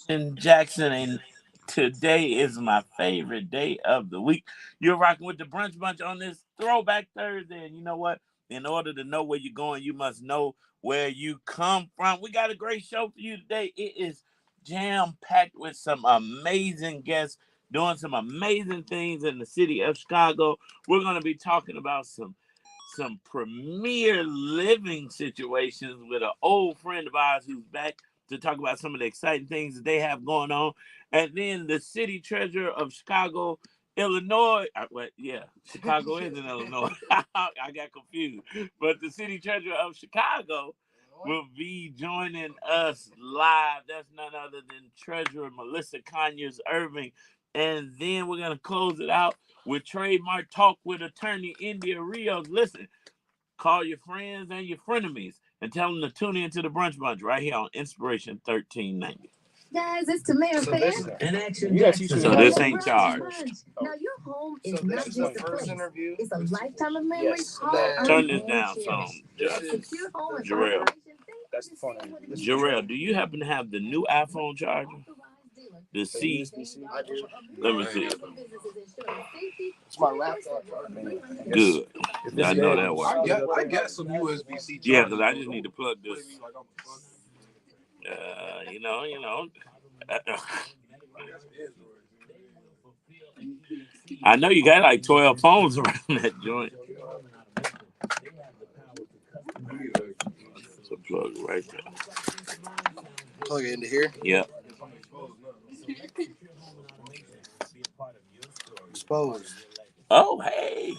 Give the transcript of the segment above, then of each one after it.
in Jackson, and today is my favorite day of the week. You're rocking with the Brunch Bunch on this Throwback Thursday, and you know what? In order to know where you're going, you must know where you come from. We got a great show for you today. It is jam packed with some amazing guests doing some amazing things in the city of Chicago. We're going to be talking about some premier living situations with an old friend of ours who's back to talk about some of the exciting things that they have going on. And then the city treasurer of Chicago, Illinois. Chicago is in Illinois. I got confused. But the city treasurer of Chicago will be joining us live. That's none other than Treasurer Melissa Conyers Irving. And then we're going to close it out with Trademark Talk with attorney India Rios. Listen, call your friends and your frenemies and tell them to tune in to the Brunch Bunch right here on Inspiration 1390. Guys, it's Tamara Fair. An action Jackson. So this ain't charged. Now, your home is not just a place. It's a lifetime of memories. Turn this down some. Secure home and Jarrell. operation. That's the phone. Jarrell, do you happen to have the new iPhone charger? The C. I do. Let me see. It's my laptop. Good. I know that works. Yeah, I got some USB-C. Yeah, because I just need to plug this. I know you got like 12 phones around that joint. So plug right there. Plug it into here. Yep. Exposed. Oh, hey.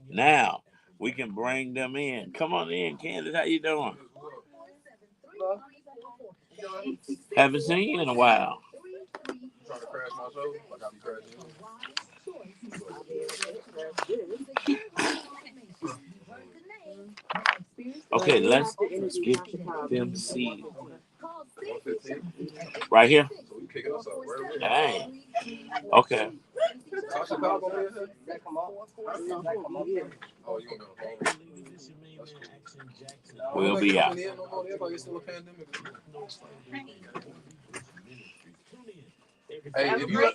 Now we can bring them in. Come on in, Candace. How you doing? Haven't seen you in a while. Trying to crash my show? Like I be crashing. Okay, let's get them seated. Right here? So we kicking us up. Dang. Okay. Chicago, man? Oh, you gonna go home? We'll be out. Hey, if you ever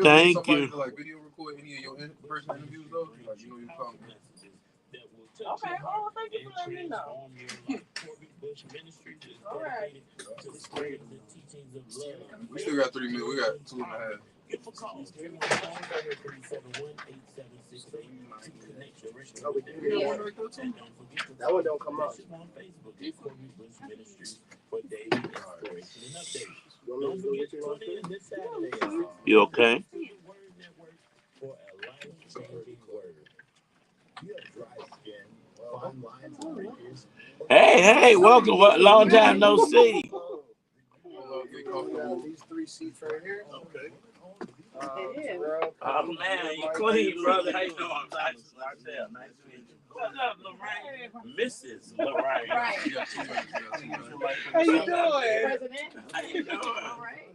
Thank somebody you. to like video record any of your in-person interviews though, like you know you come. Okay, oh, thank you for letting me know. All right. We still got 3 minutes. We got 2.5. That one don't come up. You okay? Hey, welcome. Long time no see. These 3 seats right here. Okay. Oh man, you clean, brother. How you doing? Nice to meet you. What's up, Lorraine? Mrs. Lorraine. Right. How you doing? President. How you doing? All right.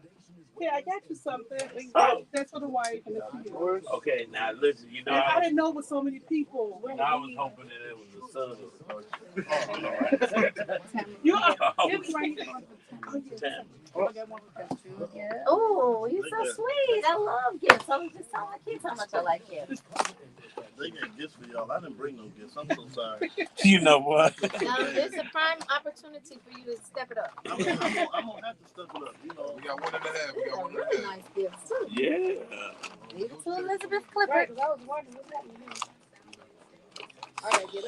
Yeah, I got you something. Oh. That's for the wife and the kids. Okay, now listen, you know. I didn't know with so many people. I was hoping that it was the son. You are. It's right here. Oh, you're so sweet. I love gifts. I was just telling my kids how much I like gifts. They got gifts for y'all. I didn't bring no gifts. I'm so sorry. You know what? It's a prime opportunity for you to step it up. I'm gonna have to step it up. You know, We got 1.5. We got 1.5. Really nice gifts too. Yeah. Leave it to Elizabeth Clifford.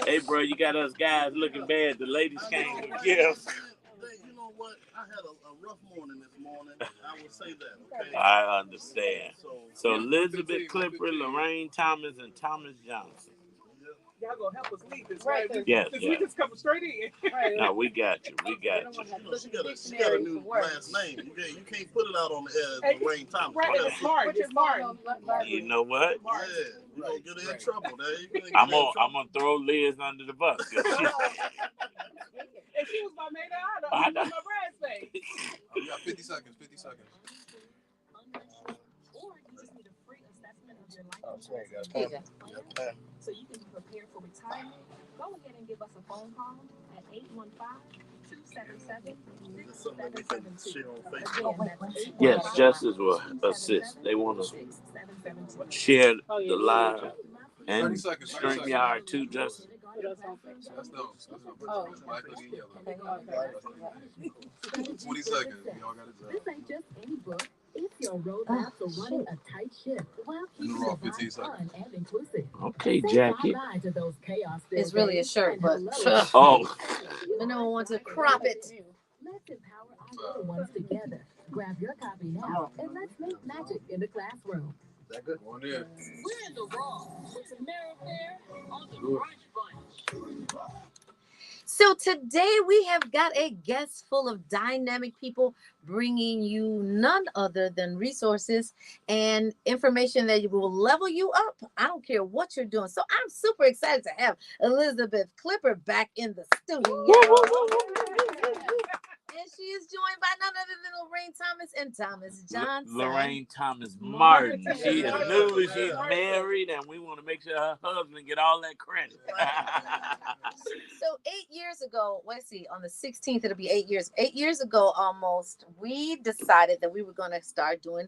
Hey, bro, you got us guys looking bad. The ladies came with gifts. you know what? I had a rough morning this morning. I will say that. Okay. I understand. So Yeah, Elizabeth 15, Clifford, 15. Lorraine Thomas, and Thomas Johnson. Y'all gonna help us lead this, Right. right? Yes, Because yes. we just come straight in. Right. No, we got you. We got you. You know, she got a new last name. You can't put it out on the air as Lorraine Thomas. Right, it's smart. It's smart. You know what? Yeah, you gonna get her in trouble. I'm gonna throw Liz under the bus. 'Cause she- And she was my maid of I honor. know. She was my bridesmaid. We got 50 seconds. 50 seconds. Oh, sorry, guys. Here you go. So you can be prepared for retirement. Go ahead and give us a phone call at It's something that we can share on Facebook. Yes, Justice will assist. They want to share the live and StreamYard too, Justice. That's them. Oh. Black hoodie and yellow. 20 seconds. Y'all got a job. This ain't just any book. It's your roadmap to running a tight ship while keeping the vibe fun and inclusive. Okay, Jackie. It's really a shirt, but Oh. I never want to crop it. Let's empower our little ones together. Grab your copy now and let's make magic in the classroom. Is that good? One there. We're in the raw with Tamara Fair on the Brunch Bunch. So today we have got a guest full of dynamic people bringing you none other than resources and information that will level you up. I don't care what you're doing. So I'm super excited to have Elizabeth Clipper back in the studio. And she is joined by none other than Lorraine Thomas and Thomas Johnson. Lorraine Thomas Martin. She is new. She's married, and we want to make sure her husband get all that credit. So 8 years ago, let's see, on the 16th, it'll be 8 years. 8 years ago almost, we decided that we were going to start doing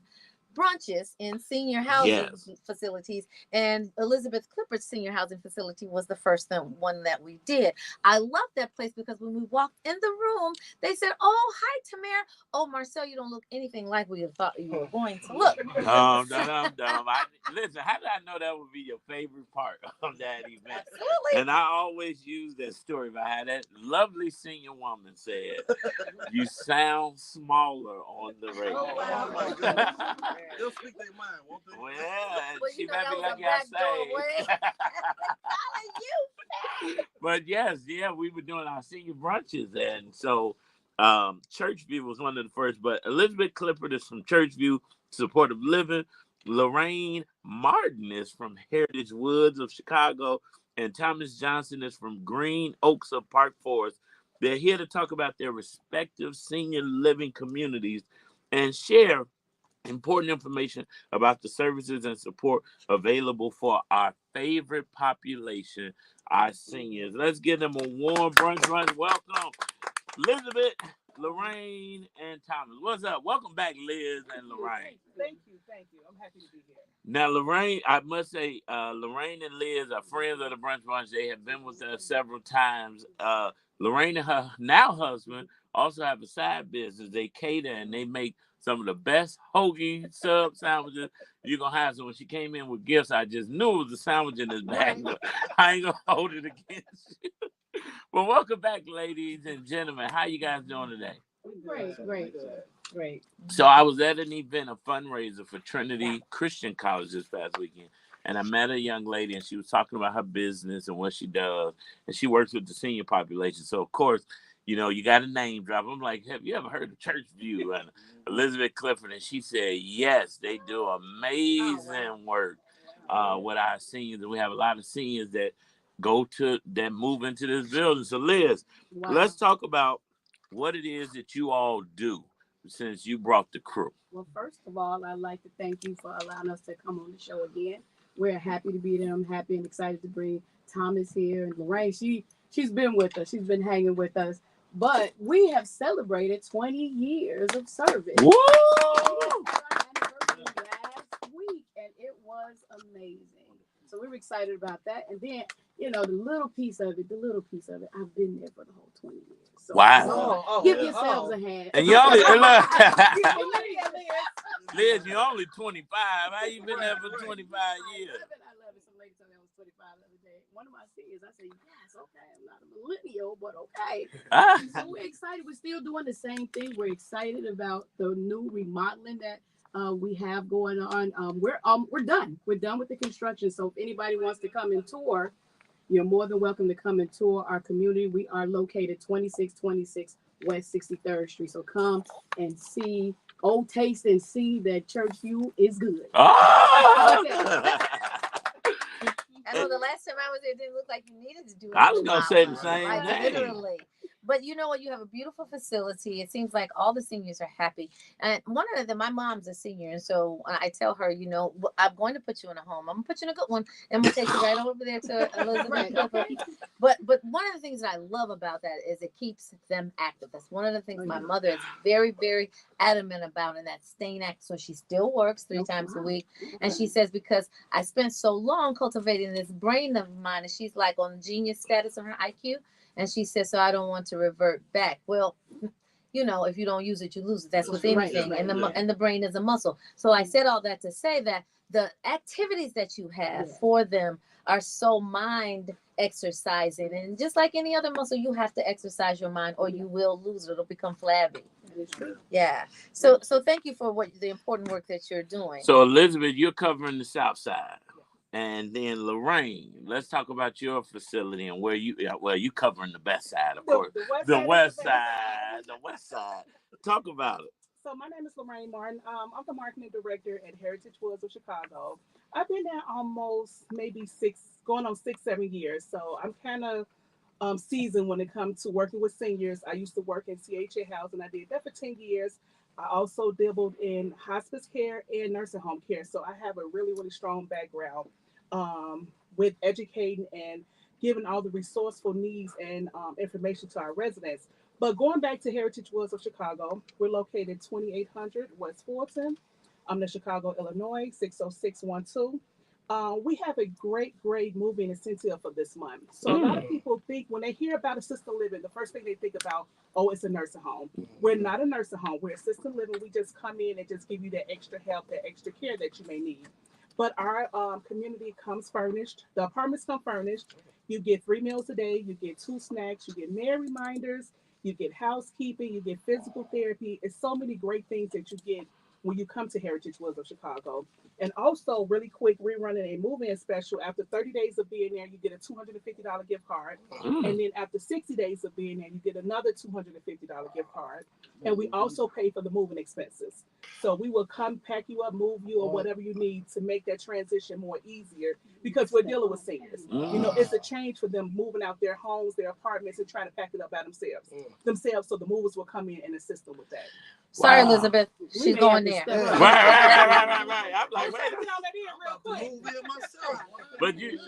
brunches in senior housing facilities, and Elizabeth Clifford's senior housing facility was the first one that we did. I love that place because when we walked in the room, they said, "Oh, hi, Tamara. Oh, Marcel, you don't look anything like we thought you were going to look." Listen, how did I know that would be your favorite part of that event? Absolutely. And I always use that story about how that lovely senior woman said, "You sound smaller on the radio." Oh, wow. Oh, my goodness. They'll speak their mind, won't they? Well, Well, she you know, might that be was like a back y'all doorway. say. But yes, we were doing our senior brunches, and so Churchview was one of the first. But Elizabeth Clifford is from Churchview Supportive Living. Lorraine Martin is from Heritage Woods of Chicago, and Thomas Johnson is from Green Oaks of Park Forest. They're here to talk about their respective senior living communities and share important information about the services and support available for our favorite population, our seniors. Let's give them a warm brunch. Welcome, Elizabeth, Lorraine, and Thomas. What's up? Welcome back, Liz and Lorraine. Thank you. I'm happy to be here. Now, Lorraine, I must say, Lorraine and Liz are friends of the Brunch Bunch. They have been with us several times. Lorraine and her now husband also have a side business. They cater and they make some of the best hoagie sub sandwiches you're going to have. So when she came in with gifts, I just knew it was a sandwich in this bag. But I ain't going to hold it against you. Well, welcome back, ladies and gentlemen. How you guys doing today? Great. So I was at an event, a fundraiser for Trinity Christian College this past weekend. And I met a young lady, and she was talking about her business and what she does. And she works with the senior population. So, of course, you know, you got a name drop. I'm like, have you ever heard of Churchview and Elizabeth Clifford? And she said, yes, they do amazing work with our seniors. And we have a lot of seniors that move into this building. So, Liz, let's talk about what it is that you all do since you brought the crew. Well, first of all, I'd like to thank you for allowing us to come on the show again. We're happy to be there. I'm happy and excited to bring Thomas here. And Lorraine, she's been with us. She's been hanging with us. But we have celebrated 20 years of service. Woo! We had our anniversary last week, and it was amazing. So we're excited about that. And then, you know, the little piece of it, I've been there for the whole 20 years. So, Wow. Give yourselves a hand. And you only, Liz, you're only 25. How you been there for 25 years? I love it. Some lady told me I was 25 the other day. One of my seniors, I said, yes, okay. I'm not a millennial, but okay. So we're excited. We're still doing the same thing. We're excited about the new remodeling that we have going on. We're done. We're done with the construction. So if anybody wants to come and tour, you're more than welcome to come and tour our community. We are located 2626 West 63rd Street. So come and see, taste and see that Churchview is good. Oh! I know the last time I was there, it didn't look like you needed to do it. I was going to say the same thing. Literally. But you know what? You have a beautiful facility. It seems like all the seniors are happy. And one of them, my mom's a senior, and so I tell her, you know, I'm going to put you in a home. I'm gonna put you in a good one, and I'm gonna take you right over there to Elizabeth. Right, okay. But one of the things that I love about that is it keeps them active. That's one of the things my mother is very, very adamant about, and that's staying active. So she still works 3 times a week, and she says because I spent so long cultivating this brain of mine, and she's like on genius status on her IQ. And she says, so I don't want to revert back. Well, you know, if you don't use it, you lose it. That's with anything. Right, And the brain is a muscle. So I said all that to say that the activities that you have for them are so mind exercising. And just like any other muscle, you have to exercise your mind or you will lose it. It'll become flabby. That is true. Yeah. So thank you for the important work that you're doing. So Elizabeth, you're covering the South Side. And then Lorraine, let's talk about your facility and where you covering the best side, of course. The west side. The west side. Talk about it. So my name is Lorraine Martin. I'm the marketing director at Heritage Woods of Chicago. I've been there almost maybe going on 6-7 years. So I'm kind of seasoned when it comes to working with seniors. I used to work in CHA House and I did that for 10 years. I also dabbled in hospice care and nursing home care. So I have a really, really strong background with educating and giving all the resourceful needs and information to our residents. But going back to Heritage Woods of Chicago, we're located 2800 West Fulton, in Chicago, Illinois, 60612. We have a great moving incentive for this month. So a lot of people think when they hear about assisted living, the first thing they think about, oh, it's a nursing home. We're not a nursing home. We're assisted living. We just come in and just give you that extra help, that extra care that you may need. But our community comes furnished. The apartments come furnished. You get 3 meals a day. You get 2 snacks. You get meal reminders. You get housekeeping. You get physical therapy. It's so many great things that you get when you come to Heritage Woods of Chicago. And also, really quick, we're running a move-in special. After 30 days of being there, you get a $250 gift card. And then after 60 days of being there, you get another $250 gift card. And we also pay for the moving expenses. So we will come pack you up, move you, or whatever you need to make that transition more easier because we're dealing with seniors. You know, it's a change for them moving out their homes, their apartments, and trying to pack it up by themselves. So the movers will come in and assist them with that. Sorry, Elizabeth. She's going there. Right. I'm like, wait. Myself. But you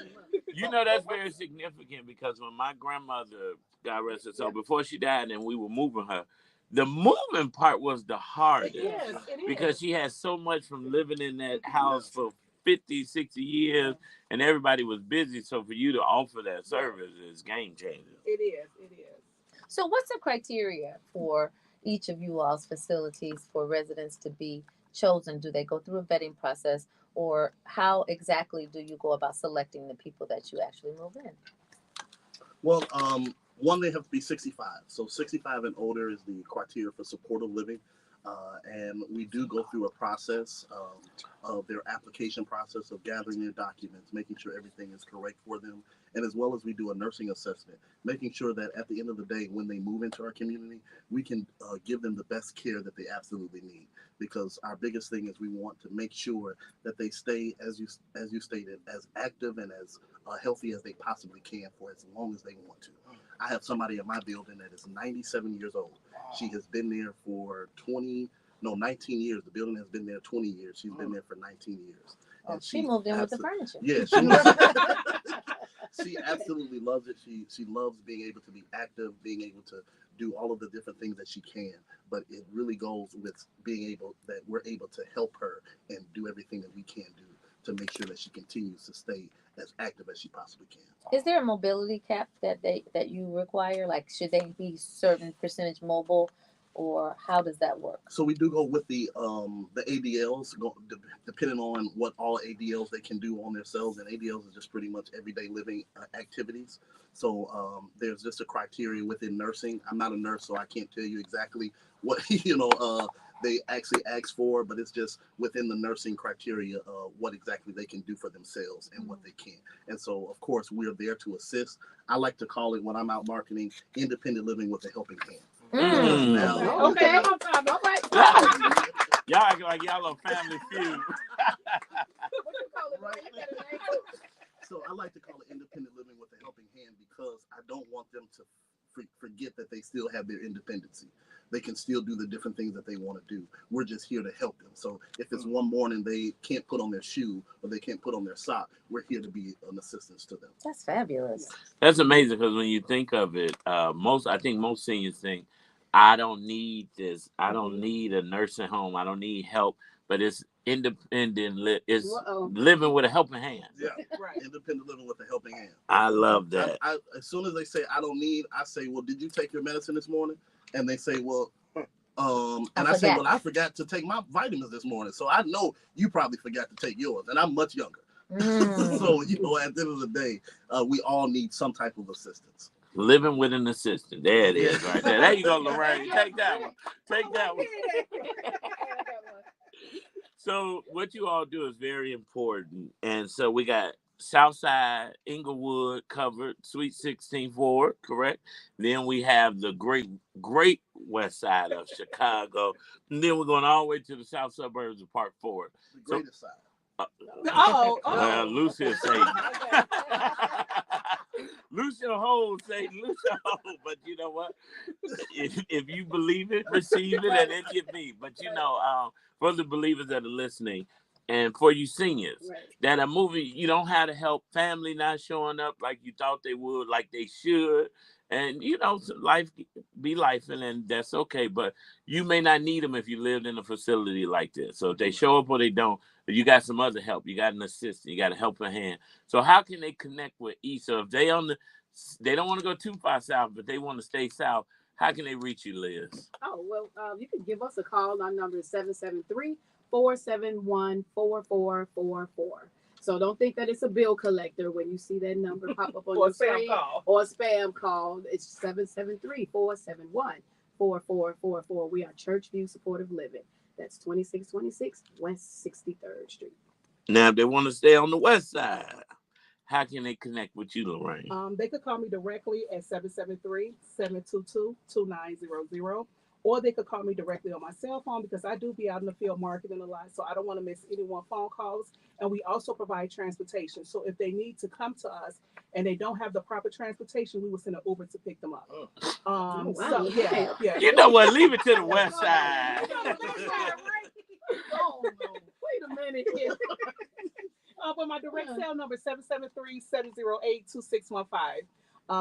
know that's very significant because when my grandmother, God rest her soul, before she died and we were moving her, the moving part was the hardest. It is. Because she had so much from living in that house for 50, 60 years and everybody was busy. So for you to offer that service is game changer. It is. So what's the criteria for each of you all's facilities for residents to be chosen? Do they go through a vetting process, or how exactly do you go about selecting the people that you actually move in? Well, one, they have to be 65. So 65 and older is the criteria for supportive living. And we do go through a process of their application process of gathering their documents, making sure everything is correct for them. And as well as we do a nursing assessment, making sure that at the end of the day, when they move into our community, we can give them the best care that they absolutely need. Because our biggest thing is we want to make sure that they stay, as you stated, as active and as healthy as they possibly can for as long as they want to. I have somebody in my building that is 97 years old. She has been there for 19 years. The building has been there 20 years. She's been there for 19 years. And she moved in with the furniture. Yeah, she absolutely loves it. She loves being able to be active, being able to do all of the different things that she can. But it really goes with being able that we're able to help her and do everything that we can do to make sure that she continues to stay as active as she possibly can. Is there a mobility cap that you require? Like, should they be certain percentage mobile, or how does that work? So we do go with the ADLs, depending on what all ADLs they can do on themselves. And ADLs is just pretty much everyday living activities. So there's just a criteria within nursing. I'm not a nurse, so I can't tell you exactly what they actually ask for, but it's just within the nursing criteria what exactly they can do for themselves and what they can. And so, of course, we're there to assist. I like to call it, when I'm out marketing, independent living with a helping hand. Now, Okay. y'all act like y'all a family feud. So I like to call it independent living with a helping hand because I don't want them to forget that they still have their independency. They can still do the different things that they want to do. We're just here to help them. So if it's one morning they can't put on their shoe or they can't put on their sock, we're here to be an assistance to them. That's fabulous. That's amazing because when you think of it, I think most seniors think, I don't need this. I don't need a nursing home. I don't need help. But it's independent. It's living with a helping hand. Yeah, right. Independent living with a helping hand. I love that. As soon as they say I don't need, I say, well, did you take your medicine this morning? And they say, well, and I say, well, I forgot to take my vitamins this morning. So I know you probably forgot to take yours, and I'm much younger. So, at the end of the day, we all need some type of assistance. Living with an assistant. There it is right there. There you go, Lorraine. Take that one. Take that one. So what you all do is very important. And so we got Southside, Inglewood covered, Sweet 16 forward, correct? Then we have the great west side of Chicago. And then we're going all the way to the south suburbs of Park Forward. The greatest side. Well, Lucia say Lucia hold, say Lucia hold. But you know what? If you believe it, receive it, and it can be. But for the believers that are listening, and for you seniors, that a movie, you don't have to help family not showing up like you thought they would, like they should. And, life be life, and that's okay. But you may not need them if you lived in a facility like this. So if they show up or they don't, you got some other help. You got an assistant. You got a helping hand. So how can they connect with ESA? If they they don't want to go too far south, but they want to stay south, how can they reach you, Liz? Oh, well, you can give us a call. Our number is 773-471-4444. So don't think that it's a bill collector when you see that number pop up on your screen or a spam call. It's 773-471-4444. We are Churchview Supportive Living. That's 2626 West 63rd Street. Now, if they want to stay on the west side, how can they connect with you, Lorraine? They could call me directly at 773-722-2900. Or they could call me directly on my cell phone because I do be out in the field marketing a lot. So I don't want to miss anyone phone calls. And we also provide transportation. So if they need to come to us and they don't have the proper transportation, we will send an Uber to pick them up. Wow. So yeah. You know what? Leave it to the west side. Oh, no. Wait a minute here. But my direct cell number is 773-708-2615.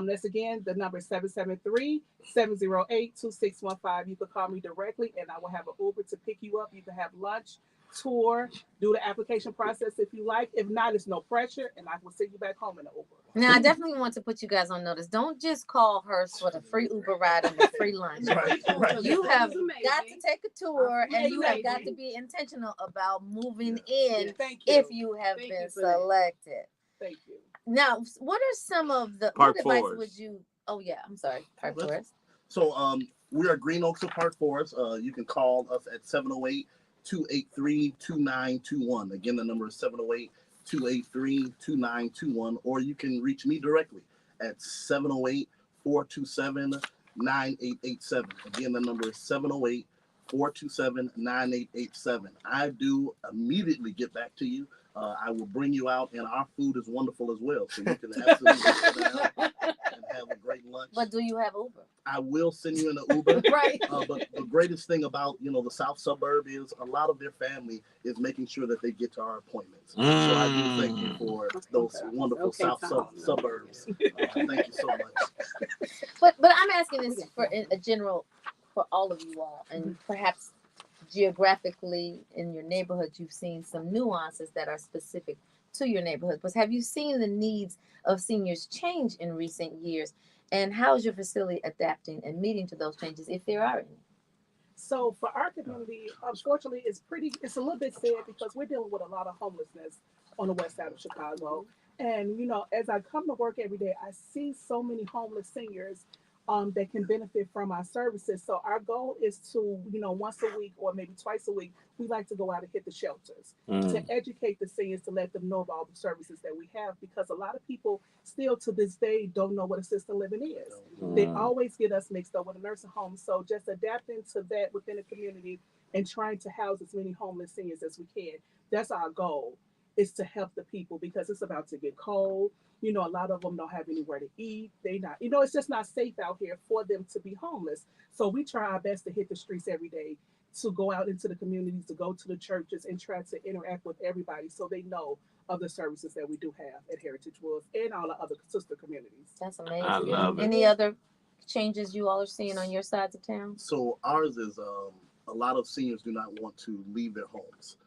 That's again, the number is 773-708-2615. You can call me directly and I will have an Uber to pick you up. You can have lunch, tour, do the application process if you like. If not, it's no pressure and I will send you back home in the Uber. Now, I definitely want to put you guys on notice. Don't just call her for the free Uber ride and the free lunch. Right. You have got to take a tour and you have got to be intentional about moving in if you have been selected. Thank you. Now, what are some of the Park what advice Forest. would you? Oh yeah, I'm sorry, Park Forest. So we are Green Oaks of Park Forest. You can call us at 708-283-2921. Again, the number is 708-283-2921. Or you can reach me directly at 708-427-9887. Again, the number is 708-427-9887. I do immediately get back to you. I will bring you out, and our food is wonderful as well. So you can absolutely sit down and have a great lunch. But do you have Uber? I will send you in an Uber. Right. But the greatest thing about the south suburb is a lot of their family is making sure that they get to our appointments. So I do thank you for those wonderful south suburbs. Thank you so much. But I'm asking this for a general for all of you all, and perhaps geographically in your neighborhood, you've seen some nuances that are specific to your neighborhood. But have you seen the needs of seniors change in recent years? And how is your facility adapting and meeting to those changes, if there are any? So for our community, unfortunately, it's a little bit sad because we're dealing with a lot of homelessness on the west side of Chicago. And, as I come to work every day, I see so many homeless seniors that can benefit from our services. So our goal is to, once a week or maybe twice a week, we like to go out and hit the shelters to educate the seniors, to let them know about all the services that we have, because a lot of people still to this day don't know what assisted living is. They always get us mixed up with a nursing home. So just adapting to that within the community and trying to house as many homeless seniors as we can. That's our goal. is to help the people because it's about to get cold. You know, a lot of them don't have anywhere to eat. They not, you know, it's just not safe out here for them to be homeless. So we try our best to hit the streets every day, to go out into the communities, to go to the churches and try to interact with everybody so they know of the services that we do have at Heritage Woods and all the other sister communities. That's amazing. I love it. Any other changes you all are seeing on your sides of town? So ours is a lot of seniors do not want to leave their homes.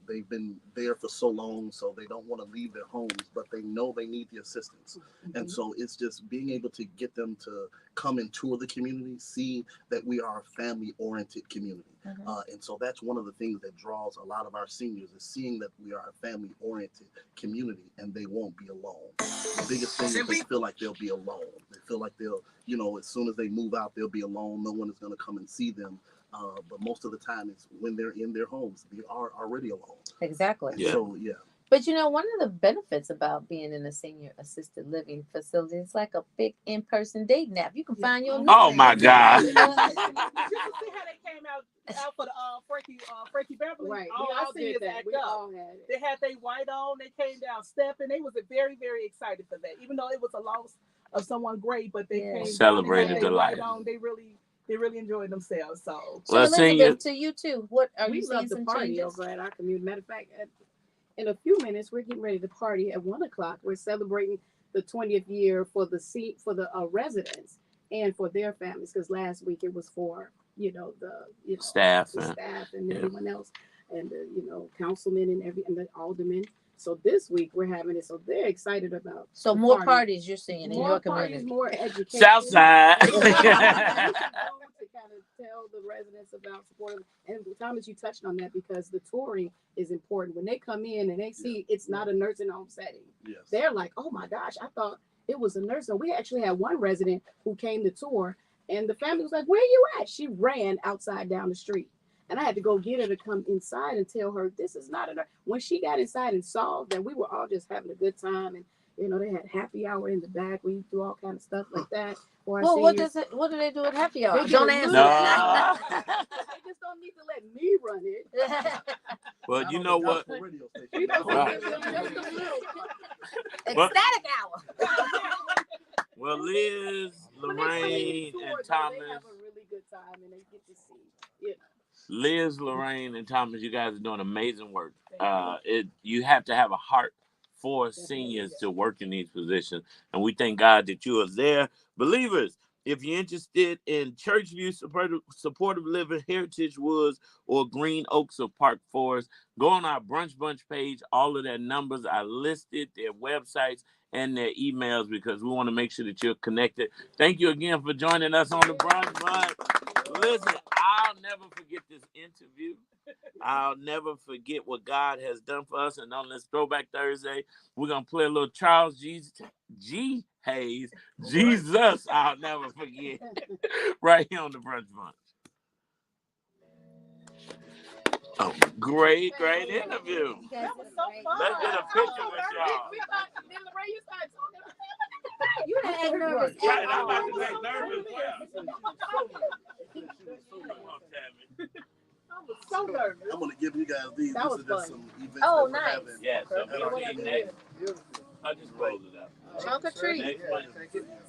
They've been there for so long, so they don't want to leave their homes, but they know they need the assistance. And so it's just being able to get them to come and tour the community, see that we are a family-oriented community. And so that's one of the things that draws a lot of our seniors, is seeing that we are a family-oriented community and they won't be alone. The biggest thing is they feel like they'll be alone. They feel like they'll, you know, as soon as they move out, they'll be alone. No one is going to come and see them. But most of the time, it's when they're in their homes, they are already alone. Exactly. And so, yeah. But you know, one of the benefits about being in a senior assisted living facility is like a big in-person dating app. You can find your Oh my God. Did you see how they came out for the Frankie Beverly? Right. All We our all seniors did that. act We up. all had it. They had their white on. They came down stepping. They was very, very excited for that. Even though it was a loss of someone great, but they came celebrated the the life. on. They really enjoyed themselves. So Well, Elizabeth, senior, to you too. What are We you love seeing the some party changes? over at our community. Matter of fact, in a few minutes, we're getting ready to party at 1:00. We're celebrating the 20th year for the residents and for their families, because last week it was for the staff, the staff and everyone else, and the councilmen and the aldermen. So this week we're having it. So they're excited about. So the more party. parties you're seeing in More your parties, community. more education. Southside. To kind of tell the residents about supporting. And Thomas, you touched on that because the touring is important. When they come in and they see it's not a nursing home setting, they're like, "Oh my gosh, I thought it was a nursing home." We actually had one resident who came to tour, and the family was like, "Where you at?" She ran outside down the street. And I had to go get her to come inside and tell her this is not enough. When she got inside and saw that we were all just having a good time, and they had happy hour in the back. We do all kind of stuff like that. Well, what do they do at happy hour? They Don't get a answer little- that. They just don't need to let me run it. Well, you know what? We don't Right. give them just a little. Ecstatic hour. Well, Liz, When they come in Lorraine, tour, and though, Thomas. they have a really good time and they get to see, Liz, Lorraine, and Thomas, you guys are doing amazing work. You have to have a heart for seniors to work in these positions, and we thank God that you are there. Believers, if you're interested in Churchview supportive living, Heritage Woods, or Green Oaks or Park Forest, go on our Brunch Bunch page. All of their numbers are listed, their websites, and their emails, because we want to make sure that you're connected. Thank you again for joining us on the Brunch Bunch. Listen, I'll never forget this interview. I'll never forget what God has done for us. And on this Throwback Thursday, we're going to play a little Charles G. Hayes, Jesus, I'll never forget, right here on the Brunch Bunch. Oh, great interview. that was so fun. Let's get a picture with y'all. Then Lorraine, you started talking. You didn't act nervous Right, at I'm all. about to get nervous. I was so nervous. I'm going to give you guys these. That These was are just fun. some events Oh, that we're nice. having. Yes, so at our we'll see next. I'll just close it out. Trunk or treat. Next one.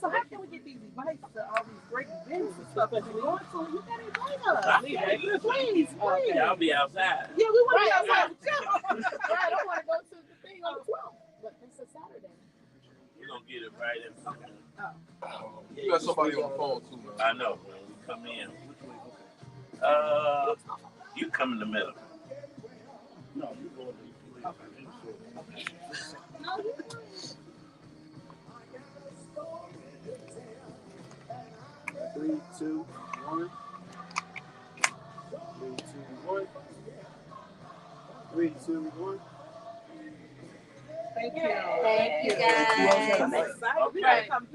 So how can we get these invites to all these great events and stuff that you're going to? You got to invite us. Please. Okay, I'll be outside. Yeah, we want to be outside with you. Right, I want to go to the thing on the 12th, but it's a Saturday. We're going to get it right in. You got somebody on the phone too, man. I know. When we come in. You come in the middle. No, you go in the 3, 2, 1. 3, 2, 1. 3, 2, 1. Thank you. Thank you, guys. I'm excited. We gotta come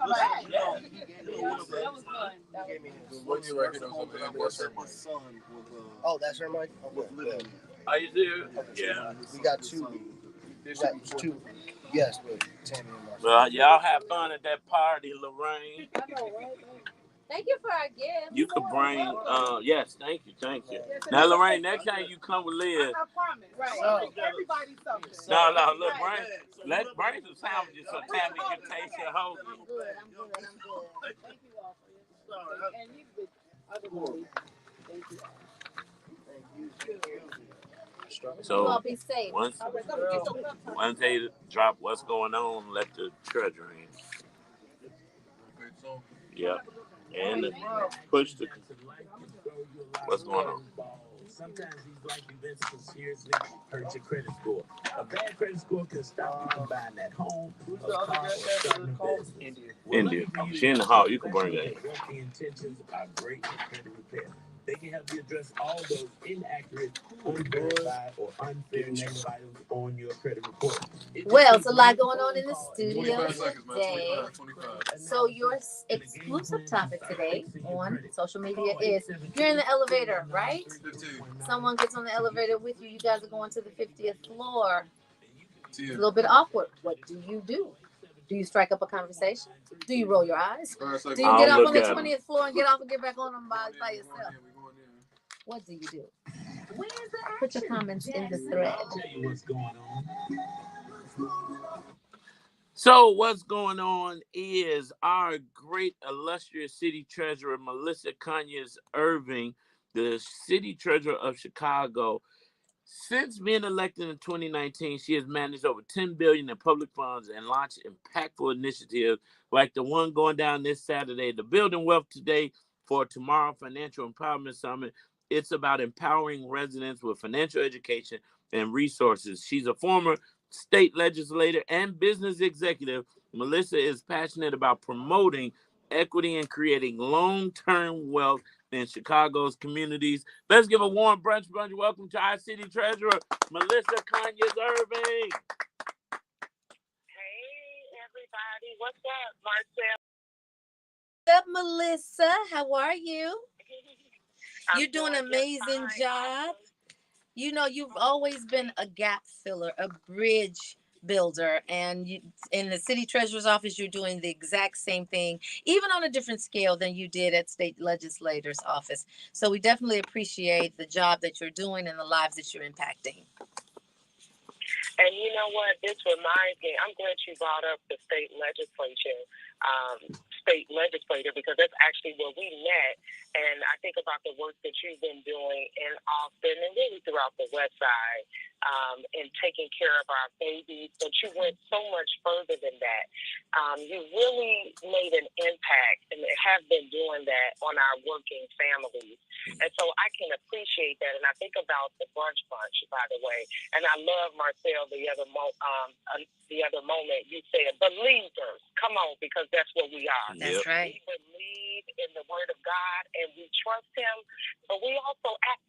back. Yeah. That was fun. When you reckon those over there, what's her money? Oh, that's her mic? Okay. Are you serious? Yeah. We got two. We got two. Yes, with Tammy and Marcia. Well, y'all have fun at that party, Lorraine. I know, right? Thank you for our gift. You could bring, yes, thank you. Now, Lorraine, next time you come with Liz. I promise. Right. Everybody something. No, look, bring some sandwiches so Tammy can taste your whole. I'm good. Thank you all for your support. And you with other ladies. Thank you all. So, You all be safe. once they drop what's going on, let the treasure in. Yeah. And push the. What's going on? Sometimes these life events can seriously hurt your credit score. A bad credit score can stop you from buying that home, a car, or starting a business. India. She in the hall. You can bring that in. The intentions are great at credit repair. They can help you address all those inaccurate, unverified, or unfair negative items on your credit report. Well, it's a lot going on in the studio today. So your exclusive topic today on social media is you're in the elevator, right? Someone gets on the elevator with you. You guys are going to the 50th floor. It's a little bit awkward. What do you do? Do you strike up a conversation? Do you roll your eyes? Do you get off on the 20th floor and get off and get back on them by yourself? What do you do? Put your comments in the thread. So what's going on is our great illustrious city treasurer, Melissa Conyers Irving, the city treasurer of Chicago. Since being elected in 2019, she has managed over $10 billion in public funds and launched impactful initiatives like the one going down this Saturday, the Building Wealth Today for Tomorrow Financial Empowerment Summit. It's about empowering residents with financial education and resources. She's a former state legislator and business executive. Melissa is passionate about promoting equity and creating long-term wealth in Chicago's communities. Let's give a warm brunch. Welcome to our city treasurer, Melissa Conyers Irving. Hey, everybody. What's up, Marcel? What's up, Melissa? How are you? You're doing an amazing job. You know, you've always been a gap filler, a bridge builder, and you, in the city treasurer's office, you're doing the exact same thing, even on a different scale than you did at state legislator's office. So we definitely appreciate the job that you're doing and the lives that you're impacting. And you know what? This reminds me, I'm glad you brought up the state legislator, because that's actually where we met. And I think about the work that you've been doing in Austin and really throughout the West Side, in taking care of our babies. But you went so much further than that. You really made an impact and have been doing that on our working families. And so I can appreciate that. And I think about the Brunch Bunch, by the way. And I love, Marcel, the other moment you said, believers, come on, because that's what we are. That's right. We believe in the word of God and we trust him, but we also act,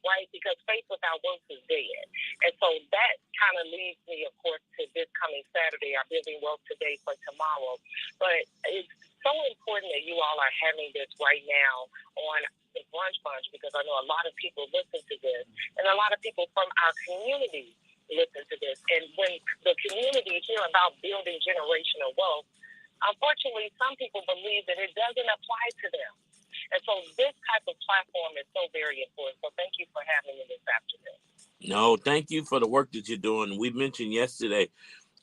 right? Because faith without works is dead. And so that kind of leads me, of course, to this coming Saturday, our Building Wealth Today for tomorrow. But it's so important that you all are having this right now on the Brunch Bunch, because I know a lot of people listen to this, and a lot of people from our community listen to this. And when the community hear about building generational wealth, unfortunately, some people believe that it doesn't apply to them. And so this type of platform is so very important. So thank you for having me this afternoon. No, thank you for the work that you're doing. We mentioned yesterday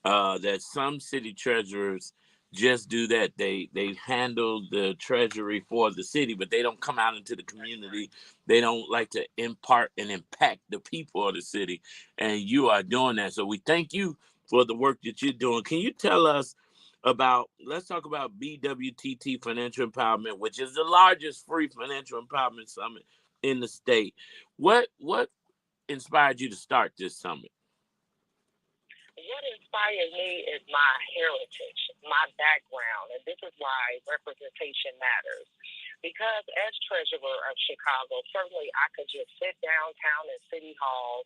that some city treasurers just do that. They handle the treasury for the city, but they don't come out into the community. They don't like to impart and impact the people of the city. And you are doing that. So we thank you for the work that you're doing. Can you tell us about, let's talk about BWTT Financial Empowerment, which is the largest free financial empowerment summit in the state. What inspired you to start this summit? What inspired me is my heritage, my background, and this is why representation matters. Because as treasurer of Chicago, certainly I could just sit downtown in City Hall,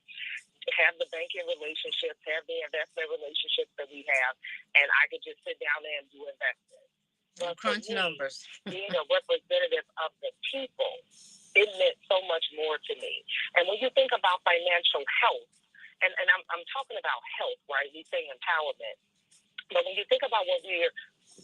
have the banking relationships, have the investment relationships that we have, and I could just sit down there and do investments. But crunch numbers. Being a representative of the people, it meant so much more to me. And when you think about financial health, and I'm talking about health, right? We say empowerment. But when you think about what we're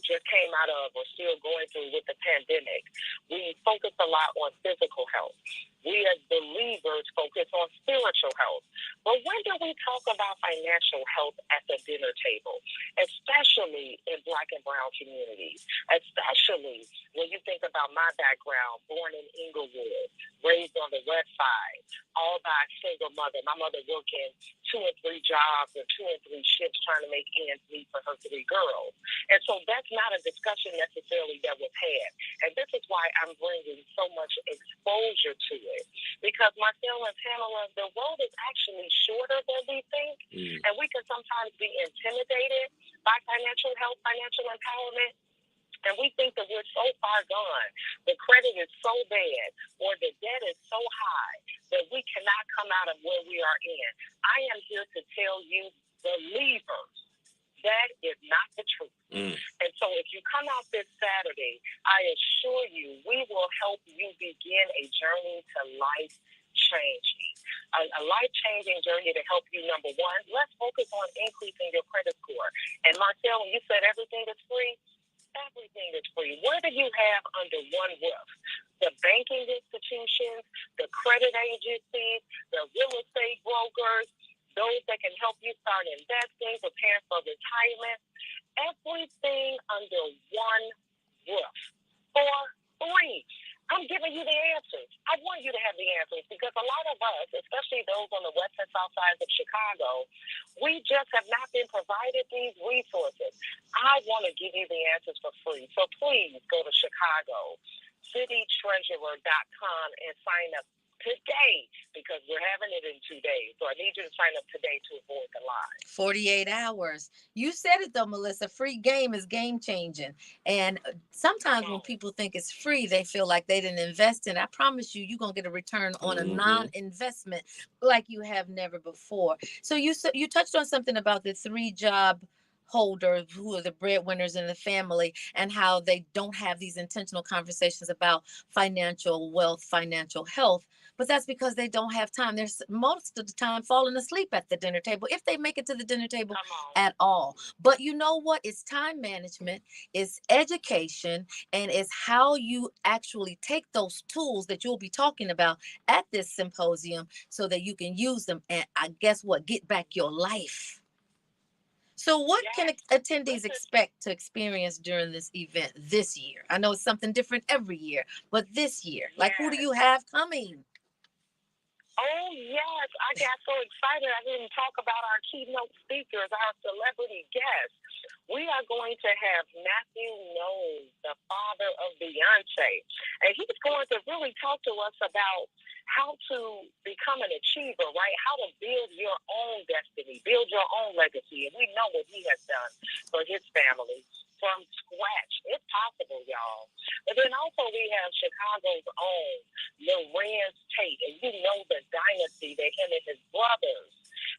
just came out of or still going through with the pandemic, we focus a lot on physical health. We as believers focus on spiritual health. But when do we talk about financial health at the dinner table, especially in Black and brown communities, especially when you think about my background, born in Inglewood, raised on the west side, all by a single mother. My mother working 2 and 3 jobs or 2 and 3 shifts trying to make ends meet for her 3 girls. And so that's not a discussion necessarily that was had. And this is why I'm bringing so much exposure to it. Because Marcel and Pamela, the road is actually shorter than we think. And we can sometimes be intimidated by financial health, financial empowerment. And we think that we're so far gone, the credit is so bad, or the debt is so high that we cannot come out of where we are in. I am here to tell you, believers, that is not the truth. And so if you come out this Saturday, I assure you, we will help you begin a journey to life changing, a life-changing journey to help you. Number one, let's focus on increasing your credit score. And Marcel, when you said everything is free, everything is free. What do you have under one roof? The banking institutions, the credit agencies, the real estate brokers, those that can help you start investing, preparing for retirement. Everything under one roof for free. I'm giving you the answers. I want you to have the answers because a lot of us, especially those on the west and south sides of Chicago, we just have not been provided these resources. I want to give you the answers for free. So please go to Chicago, citytreasurer.com and sign up today because we're having it in 2 days. So I need you to sign up today to avoid the line. 48 hours. You said it though, Melissa. Free game is game changing. And sometimes when people think it's free, they feel like they didn't invest in it. I promise you, you're going to get a return on a non-investment like you have never before. So you touched on something about the 3-job holders who are the breadwinners in the family and how they don't have these intentional conversations about financial wealth, financial health. But that's because they don't have time. They're most of the time falling asleep at the dinner table, if they make it to the dinner table at all. But you know what? It's time management, it's education, and it's how you actually take those tools that you'll be talking about at this symposium so that you can use them and I guess what? Get back your life. So what can attendees expect to experience during this event this year? I know it's something different every year, but this year, like who do you have coming? Oh, yes. I got so excited. I didn't talk about our keynote speakers, our celebrity guests. We are going to have Matthew Knowles, the father of Beyonce. And he's going to really talk to us about how to become an achiever, right? How to build your own destiny, build your own legacy. And we know what he has done for his family from scratch. It's possible, y'all. But then also we have Chicago's own Lorenz Tate, and you know the dynasty that him and his brothers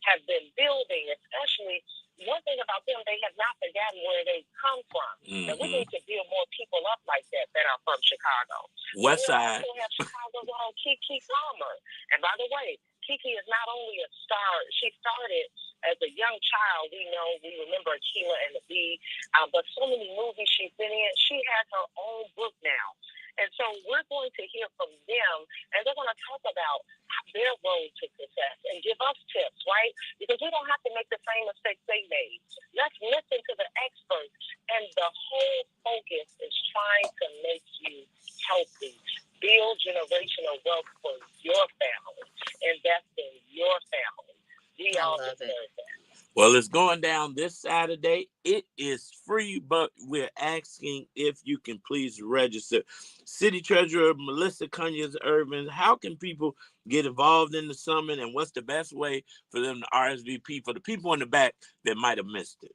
have been building, especially one thing about them, they have not forgotten where they come from. And we need to build more people up like that are from Chicago. West Side. We also have Chicago's own Keke Palmer. And by the way, Keke is not only a star, she started as a young child. We remember Akilah and the Bee, but so many movies she's been in. She has her own book now. And so we're going to hear from them, and they're going to talk about their road to success and give us tips, right? Because we don't have to make the same mistakes they made. Let's listen to the experts, and the whole focus is trying to make you healthy. Build generational wealth for your family. Invest in your family. We all deserve that. Well, it's going down this Saturday. It is free, but we're asking if you can please register. City Treasurer Melissa Conyers-Irvin, how can people get involved in the summit, and what's the best way for them to RSVP for the people in the back that might have missed it?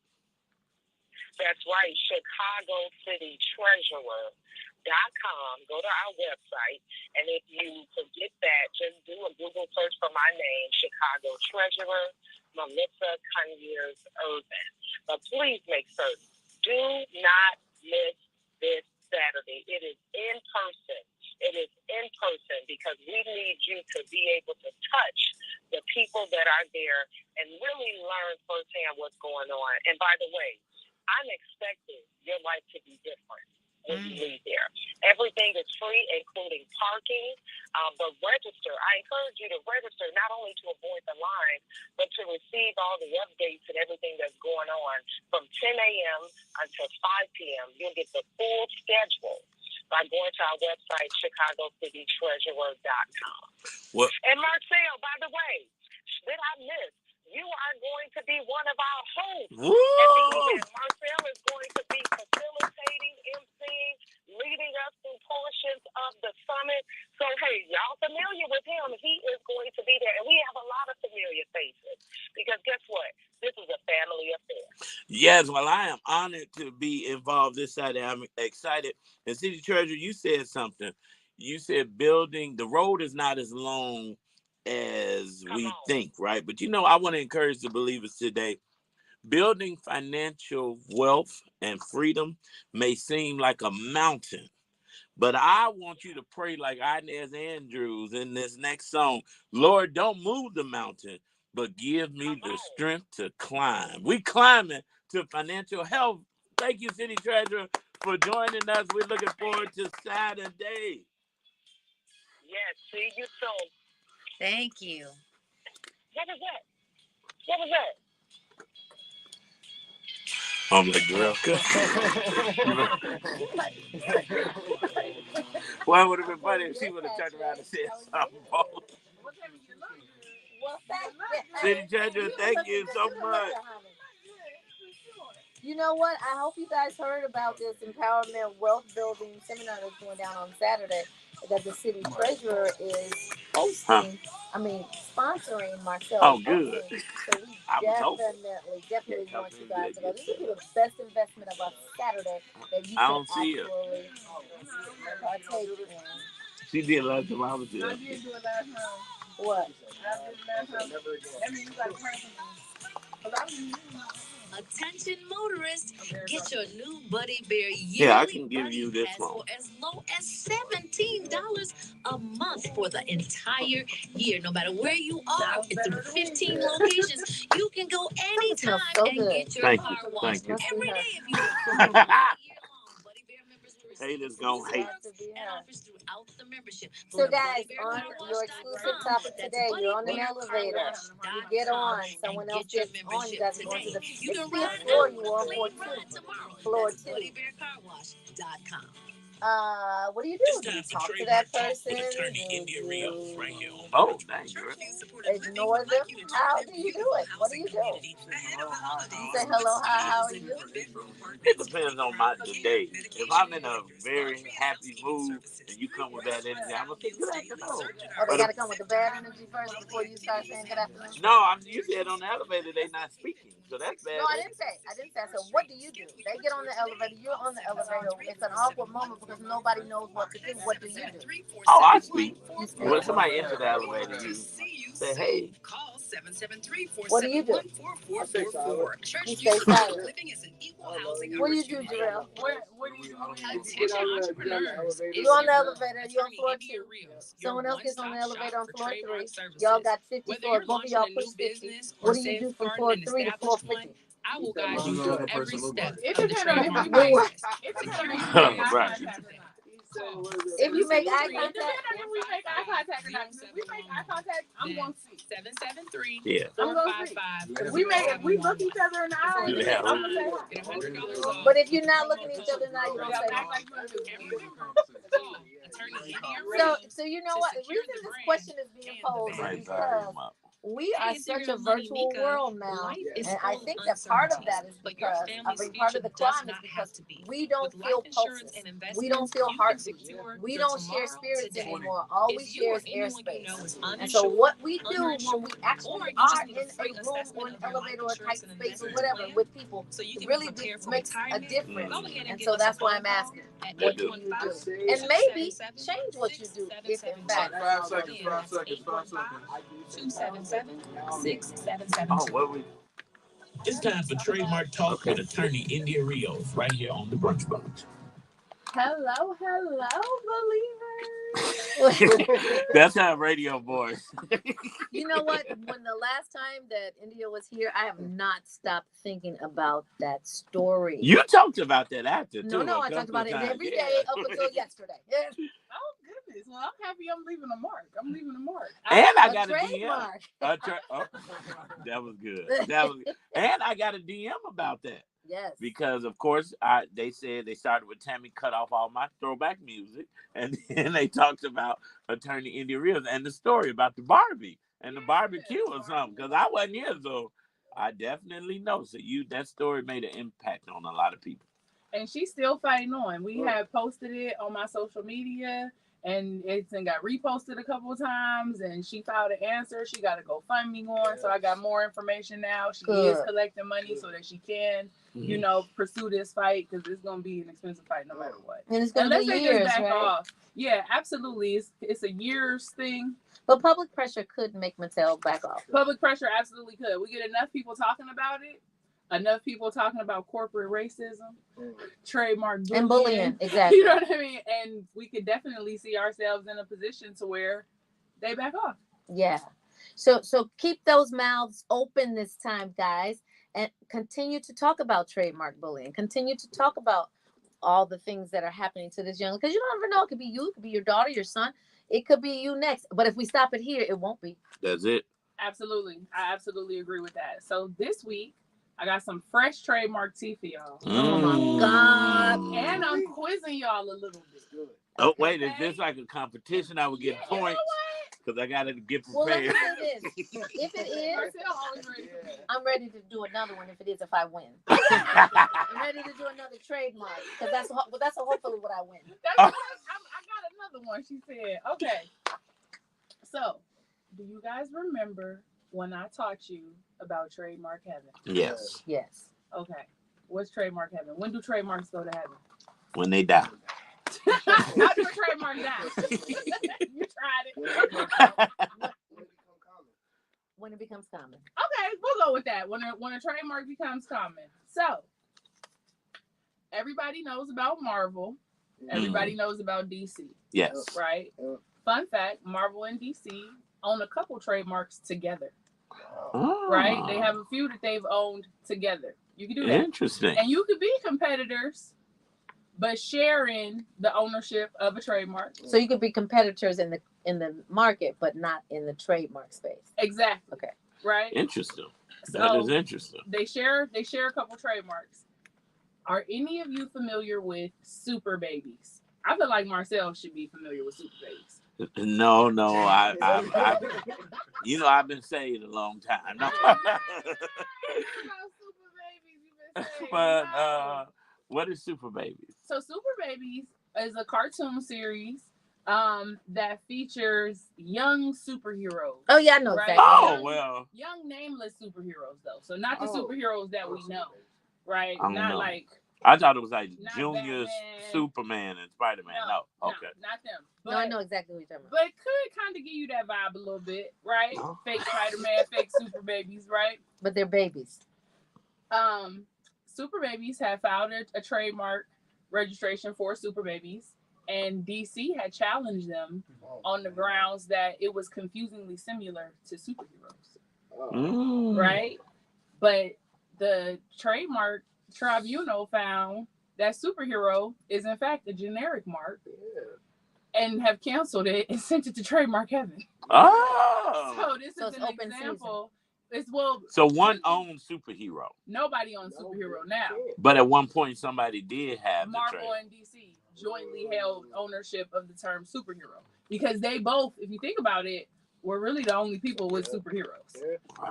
That's right, ChicagoCityTreasurer.com. Go to our website, and if you forget that, just do a Google search for my name, Chicago Treasurer Melissa Conyers-Irvin. But please make certain, do not miss this Saturday. It is in person. It is in person because we need you to be able to touch the people that are there and really learn firsthand what's going on. And by the way, I'm expecting your life to be different when you leave there. Everything is free, including parking. But register. I encourage you to register not only to avoid the line, but to receive all the updates and everything that's going on from 10 a.m. until 5 p.m. You'll get the full schedule by going to our website, ChicagoCityTreasurer.com. What? And Marcel, by the way, did I miss? You are going to be one of our hosts at the event. Marcel is going to be facilitating, emceeing, leading us through portions of the summit. So, hey, y'all familiar with him. He is going to be there. And we have a lot of familiar faces. Because guess what? This is a family affair. Yes, well, I am honored to be involved this Saturday. I'm excited. And City Treasurer, you said something. You said building, the road is not as long as we think, right? But I want to encourage the believers today. Building financial wealth and freedom may seem like a mountain, but I want you to pray like Inez Andrews in this next song. Lord, don't move the mountain, but give me the strength to climb. We climbing to financial health. Thank you, City Treasurer, for joining us. We're looking forward to Saturday. Yes, see you soon. Thank you. What was that? What was that? I'm like, girl. Well, it would have been funny if she would have turned around and said something. Well, thank City Treasurer, thank you so much. You know what? I hope you guys heard about this empowerment wealth building seminar that's going down on Saturday that the city treasurer is hosting. Sponsoring Marcel. Oh, good. So we definitely want you guys to go. This would be the best investment of a Saturday that you can actually partake in. She did last time I was there. I did do it last time. What? I did last time. That means you got to pray for me. Attention motorists, get your new Buddy Bear yearly Yeah, I can give buddy you this pass one. for as low as $17 a month for the entire year. No matter where you are, through 15 locations, you can go anytime and get your car washed every day if you want. Buddy Bear members will receive Haters gonna hate. and offers throughout the membership. So guys, on your exclusive topic today, you're on an elevator. You get on, someone else gets on, you guys are going to the 60th floor, you are on floor 2. What do you do? Do you talk to that person? Oh, thank you. Ignore them? How do you do it? What do you do? You say hello, hi, how are you? It depends on the day. If I'm in a very happy mood and you come with bad energy, I'm going to say good afternoon. Oh, they got to come with the bad energy first before you start saying good afternoon? No, you said on the elevator they not speaking, so that's bad. No, I didn't say. So what do you do? They get on the elevator, you're on the elevator. It's an awkward moment because nobody knows what to do. What do you do? Oh, I speak. When somebody enters the elevator, you say, hey. What do you do? You stay silent. What do you do, Jarrell? What do you do? You're on the elevator, you're on floor 2. Someone else gets on the elevator on floor 3. Y'all got 50 floors. Both of y'all push 50. What do you do from floor 3 to floor 50? I will guide you through every step of the trademark process. Right. If you make eye contact, if we make eye contact or not. If we make eye contact, I'm going to see. 773. Yeah. I'm going to see. If we look each other in the eye, Yeah. I'm going to say hi. But if you're not looking at each other in the eye, you don't say hi. So you know what? The reason this question is being posed is because we are such a virtual world now, and I think that part of that is because part of the climb is because we don't feel pulses, we don't feel heartbeats, we don't share spirits anymore. All we share is airspace. And so what we do when we actually are in a room or an elevator or a tight space or whatever with people, it really makes a difference. And so that's why I'm asking, what do you do? And maybe change what you do if in fact. 5 seconds. 277-677. Oh, what we? It's time for Trademark Talk with attorney India Rios right here on the Brunch Bunch. Hello, believers. That's her radio voice. You know what? When the last time that India was here, I have not stopped thinking about that story. You talked about that after, too. No, I talked about it every day up until yesterday. Oh goodness! Well, I'm happy. I'm leaving a mark. And I got a trademark. DM. That was good. And I got a DM about that. Yes. Because of course they said they started with Tammy cut off all my throwback music, and then they talked about Attorney India Reeves and the story about the Barbie and the barbecue or something. Because I wasn't here, so I definitely know. So that story made an impact on a lot of people. And she's still fighting on. We have posted it on my social media, and it's got reposted a couple of times, and she filed an answer. She got a GoFundMe going, so I got more information now. She is collecting money so that she can, pursue this fight, because it's going to be an expensive fight no matter what. And it's going to be years, right? off. Yeah, absolutely. It's a years thing. But public pressure could make Mattel back off. Public pressure absolutely could. We get enough people talking about it. Enough people talking about corporate racism, trademark bullying, and bullying, exactly. You know what I mean? And we could definitely see ourselves in a position to where they back off. Yeah. So keep those mouths open this time, guys, and continue to talk about trademark bullying. Continue to talk about all the things that are happening to this young, because you don't ever know. It could be you, it could be your daughter, your son. It could be you next. But if we stop it here, it won't be. That's it. Absolutely. I absolutely agree with that. So this week, I got some fresh trademark tea for y'all. Oh my God. And I'm quizzing y'all a little bit. Oh, wait, is this like a competition? I would get points because I got to get prepared. Well, let me say this. If it is, I'm ready to do another one if I win. I'm ready to do another trademark because that's hopefully what I win. I got another one, she said. Okay. So, do you guys remember when I taught you about trademark heaven? Yes. Yes. Okay. What's trademark heaven? When do trademarks go to heaven? When they die. How do a trademark die? You tried it. When it becomes common. Okay, we'll go with that. When a trademark becomes common. So, everybody knows about Marvel. Everybody knows about DC. Yes. Right? Fun fact, Marvel and DC own a couple trademarks together. Oh. Right? They have a few that they've owned together. You can do that. Interesting. And you could be competitors, but sharing the ownership of a trademark. So you could be competitors in the market, but not in the trademark space. Exactly. Okay. Right? Interesting. So that is interesting. They share a couple trademarks. Are any of you familiar with Super Babies? I feel like Marcel should be familiar with Super Babies. No, I I've been saved a long time. No. But what is Super Babies? So Super Babies is a cartoon series that features young superheroes. Oh yeah, I know right? exactly. Oh well. Young nameless superheroes though. So not the superheroes that we know. Right? Not know. Like I thought it was like Junior Batman. Superman and Spider-Man. No. Okay. Not them. But, no, I know exactly what you're talking about. But it could kind of give you that vibe a little bit, right? Fake Spider-Man, fake Super Babies, right? But they're babies. Super Babies have filed a trademark registration for Super Babies, and DC had challenged them on the grounds that it was confusingly similar to superheroes. Right? But the trademark tribunal found that superhero is in fact a generic mark and have canceled it and sent it to trademark heaven. Oh. So this is an example. So one owns superhero. Nobody owns superhero now. But at one point somebody did have Marvel and DC jointly held ownership of the term superhero because they both, if you think about it, were really the only people with superheroes,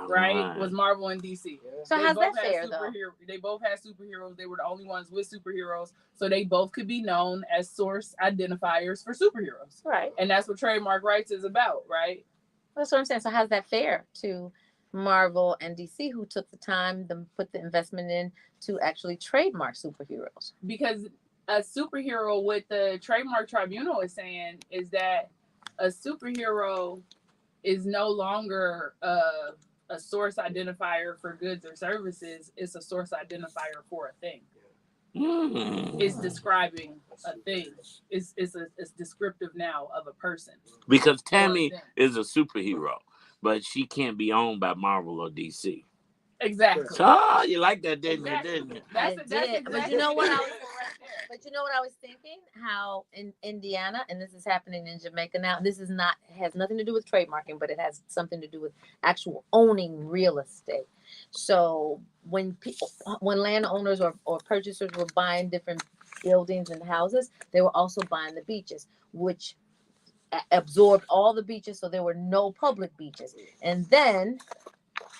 right? Was Marvel and DC. So how's that fair, though? They both had superheroes. They were the only ones with superheroes, so they both could be known as source identifiers for superheroes, right? And that's what trademark rights is about, right? That's what I'm saying. So how's that fair to Marvel and DC, who took the time to put the investment in to actually trademark superheroes? Because a superhero, what the trademark tribunal is saying is that a superhero is no longer a source identifier for goods or services. It's a source identifier for a thing. It's describing a thing. It's descriptive now of a person. Because Tammy is a superhero, but she can't be owned by Marvel or DC. Exactly. So you like that, didn't you? Exactly. Didn't you? I That's did. exactly But you know what I was right there. But you know what I was thinking? How in Indiana, and this is happening in Jamaica now. This is not has nothing to do with trademarking, but it has something to do with actual owning real estate. So when landowners or purchasers were buying different buildings and houses, they were also buying the beaches, which absorbed all the beaches, so there were no public beaches. And then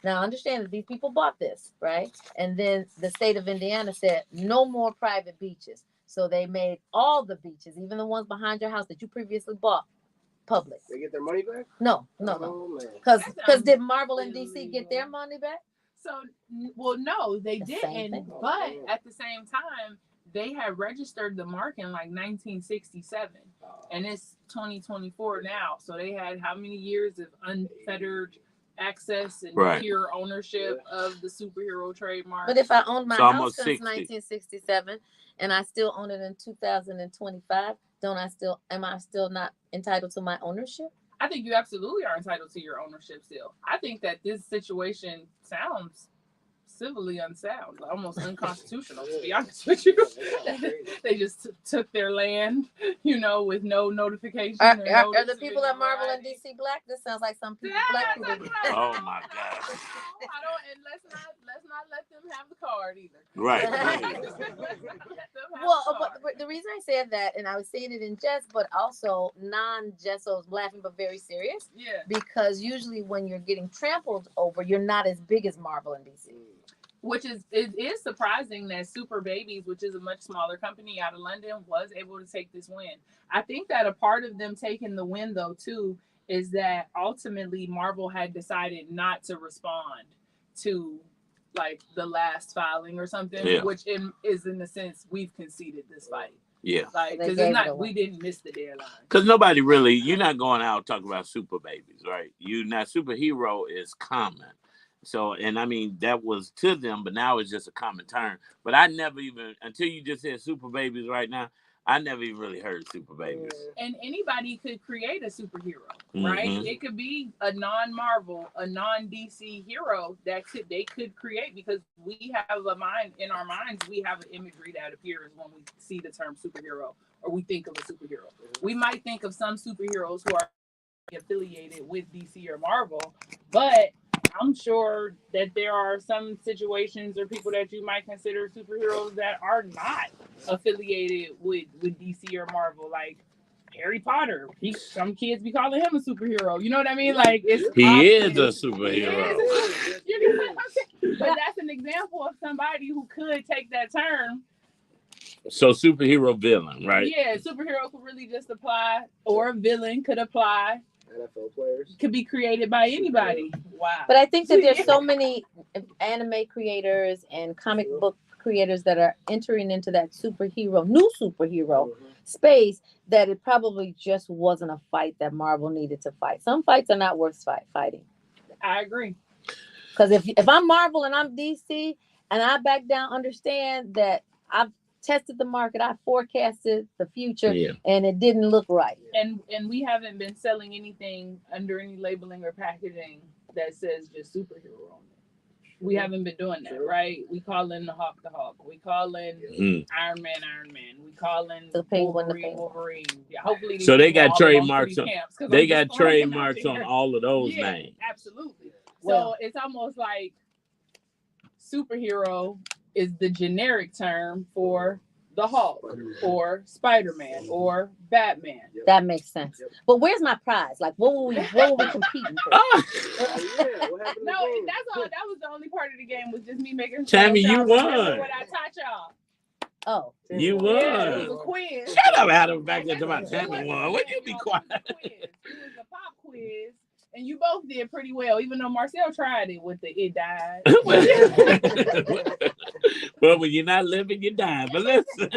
now understand that these people bought this, right? And then the state of Indiana said no more private beaches. So they made all the beaches, even the ones behind your house that you previously bought, public. They get their money back? No. Oh, Because did Marvel and DC get their money back? So, well, no, they didn't. thing. But at the same time, they had registered the mark in like 1967, and it's 2024 now. So they had how many years of unfettered access and pure ownership of the superhero trademark? But if I owned my house since 1967 and I still own it in 2025, am I still not entitled to my ownership? I think you absolutely are entitled to your ownership still. I think that this situation sounds civilly unsound, almost unconstitutional, to be honest with you. They just took their land, with no notification. Are the people at Marvel and DC black? This sounds like some people black people. Oh my God! I don't, and let's not let them have the card either. Right. Well, but the reason I said that, and I was saying it in jest, but also non-jest, so I was laughing but very serious. Yeah. Because usually when you're getting trampled over, you're not as big as Marvel and DC. It is surprising that Super Babies, which is a much smaller company out of London, was able to take this win. I think that a part of them taking the win, though, too, is that ultimately Marvel had decided not to respond to like the last filing or something, which is in the sense we've conceded this fight. Yeah, like because it's not we didn't miss the deadline. Because nobody really, you're not going out talking about Super Babies, right? Superhero is common. So, and I mean, that was to them, but now it's just a common term. But I never even, until you just said Super Babies right now, I never even really heard Super Babies. And anybody could create a superhero, right? Mm-hmm. It could be a non-Marvel, a non-DC hero they could create, because we have a mind, in our minds, we have an imagery that appears when we see the term superhero, or we think of a superhero. We might think of some superheroes who are affiliated with DC or Marvel, but I'm sure that there are some situations or people that you might consider superheroes that are not affiliated with DC or Marvel, like Harry Potter. Some kids be calling him a superhero. You know what I mean? Like he is a superhero. But that's an example of somebody who could take that term. So superhero villain, right? Yeah, superhero could really just apply, or a villain could apply. NFL players could be created by anybody. Wow. But I think that there's so many anime creators and comic book creators that are entering into that new superhero space, that it probably just wasn't a fight that Marvel needed to fight. Some fights are not worth fighting. I agree. Because if I'm Marvel and I'm DC and I back down, understand that I've tested the market, I forecasted the future, and it didn't look right. And we haven't been selling anything under any labeling or packaging that says just superhero on it. We haven't been doing that, right? We call in the Hawk. We call in Iron Man. We call in the Wolverine. Yeah, hopefully. So they got trademarks on. They got trademarks on all of those names. Absolutely. So it's almost like superhero is the generic term for the Hulk or Spider-Man or Batman. That makes sense. But where's my prize? Like, what were we competing for? No, that's all. That was the only part of the game, was just me making sure. Tammy, you won. What I taught y'all. Oh, you won. Yeah, it was a quiz. Shut up, Adam. Back there to my Tammy won. Would you be quiet? It was a pop quiz. And you both did pretty well, even though Marcel tried it with the "it died." Well, when you're not living, you die. But listen,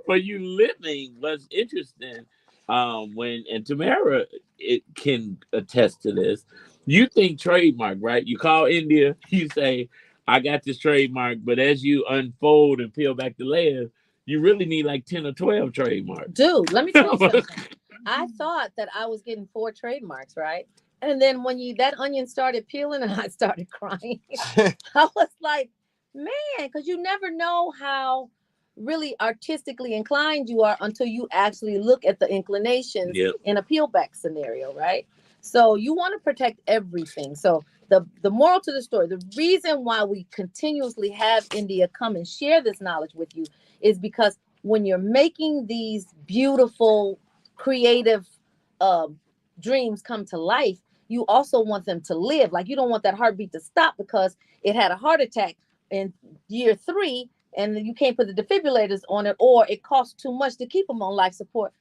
for you living, what's interesting, and Tamara, it can attest to this. You think trademark, right? You call India, you say, "I got this trademark," but as you unfold and peel back the layers, You really need like 10 or 12 trademarks. Dude, let me tell you something. I thought that I was getting 4 trademarks, right? And then when that onion started peeling and I started crying, I was like, man, because you never know how really artistically inclined you are until you actually look at the inclinations in a peel back scenario, right? So you want to protect everything. So the moral to the story, the reason why we continuously have India come and share this knowledge with you is because when you're making these beautiful, creative dreams come to life, you also want them to live. Like, you don't want that heartbeat to stop because it had a heart attack in year 3 and you can't put the defibrillators on it, or it costs too much to keep them on life support.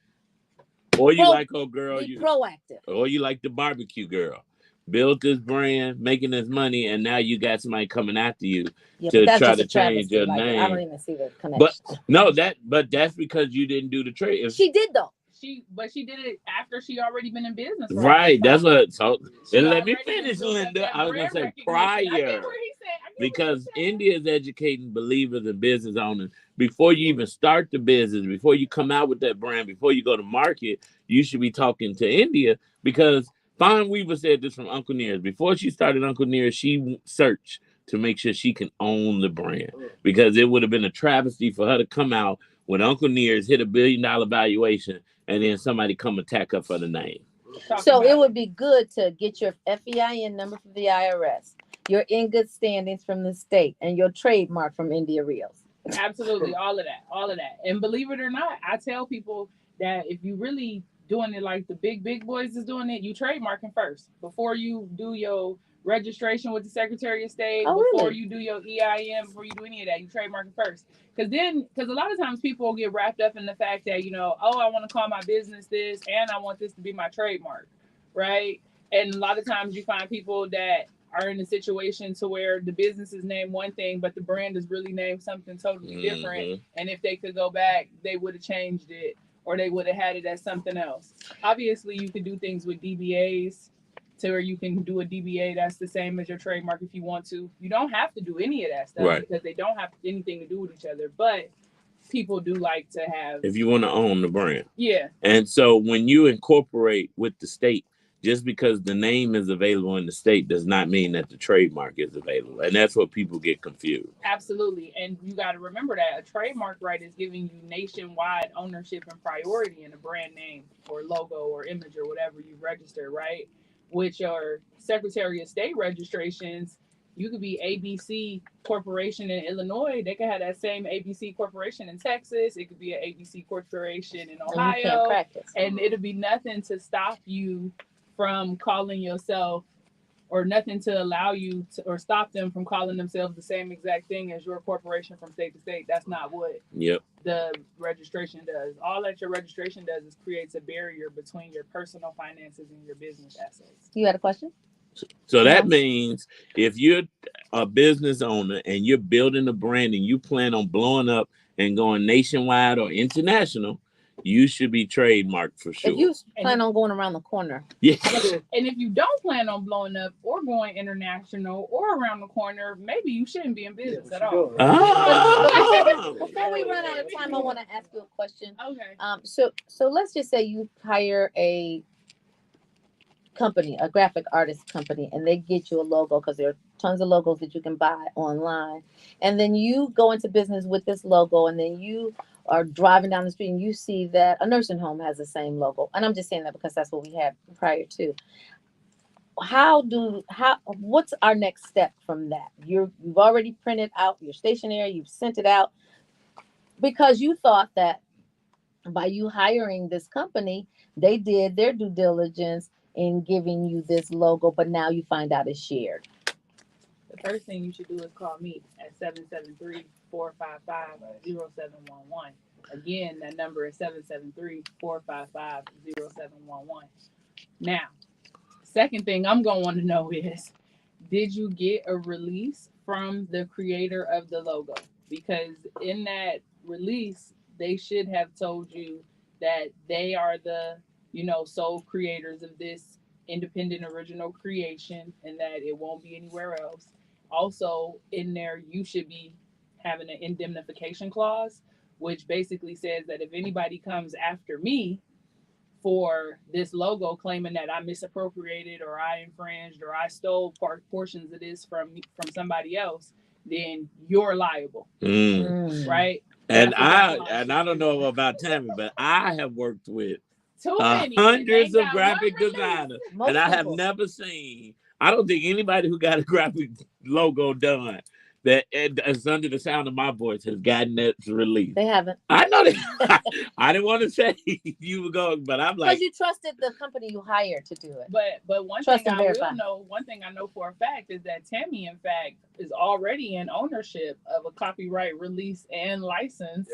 Or you like, oh girl, be proactive. Or you like the barbecue girl. Built this brand, making this money, and now you got somebody coming after you to try to change your name. I don't even see the connection. But that's because you didn't do the trade. She did though. She did it after she already been in business. Right. That's what. So let me finish, Linda. I was gonna say prior, because India is educating believers and business owners before you even start the business, before you come out with that brand, before you go to market. You should be talking to India, because Fawn Weaver said this from Uncle Near's. Before she started Uncle Near's, she searched to make sure she can own the brand, because it would have been a travesty for her to come out when Uncle Near's hit $1 billion valuation and then somebody come attack her for the name. So it would be good to get your FEIN number from the IRS, your in good standings from the state, and your trademark from India Reels. Absolutely, all of that. And believe it or not, I tell people that if you really doing it like the big boys is doing it, you trademarking first before you do your registration with the Secretary of State, before you do your EIN, before you do any of that, you trademarking first. Because a lot of times people get wrapped up in the fact that, I want to call my business this and I want this to be my trademark, right? And a lot of times you find people that are in a situation to where the business is named one thing, but the brand is really named something totally different. And if they could go back, they would have changed it, or they would have had it as something else. Obviously, you could do things with DBAs to where you can do a DBA that's the same as your trademark if you want to. You don't have to do any of that stuff because they don't have anything to do with each other. But people do like to have... If you want to own the brand. Yeah. And so when you incorporate with the state, just because the name is available in the state does not mean that the trademark is available. And that's what people get confused. Absolutely. And you got to remember that a trademark right is giving you nationwide ownership and priority in a brand name or logo or image or whatever you register, right? With your Secretary of State registrations, you could be ABC Corporation in Illinois. They could have that same ABC Corporation in Texas. It could be an ABC Corporation in Ohio. And it'll be nothing to stop you from calling yourself, or nothing to allow you to, or stop them from calling themselves the same exact thing as your corporation from state to state. That's not what the registration does. All that your registration does is creates a barrier between your personal finances and your business assets. You had a question? So that means if you're a business owner and you're building a brand and you plan on blowing up and going nationwide or international, you should be trademarked for sure. If you plan on going around the corner. Yeah. And if you don't plan on blowing up or going international or around the corner, maybe you shouldn't be in business at all. Before we run out of time, I want to ask you a question. Okay. So let's just say you hire a company, a graphic artist company, and they get you a logo, because there are tons of logos that you can buy online. And then you go into business with this logo, and then you are driving down the street and you see that a nursing home has the same logo. And I'm just saying that because that's what we had prior to. What's our next step from that? You've already printed out your stationery, you've sent it out, because you thought that by you hiring this company, they did their due diligence in giving you this logo, but now you find out it's shared. The first thing you should do is call me at 773-455-0711. Again, that number is 773-455-0711. Now, second thing I'm going to want to know is, did you get a release from the creator of the logo? Because in that release, they should have told you that they are the, sole creators of this independent original creation and that it won't be anywhere else. Also, in there, you should be having an indemnification clause which basically says that if anybody comes after me for this logo claiming that I misappropriated or I infringed or I stole portions of this from somebody else, then you're liable, right? And I don't know about Tammy, but I have worked with hundreds of graphic designers, and I have never seen. I don't think anybody who got a graphic logo done that is under the sound of my voice has gotten that release. They haven't. I know that. I didn't want to say you were going, but I'm like, because you trusted the company you hired to do it. But one thing I know for a fact is that Tammy, in fact, is already in ownership of a copyright release and license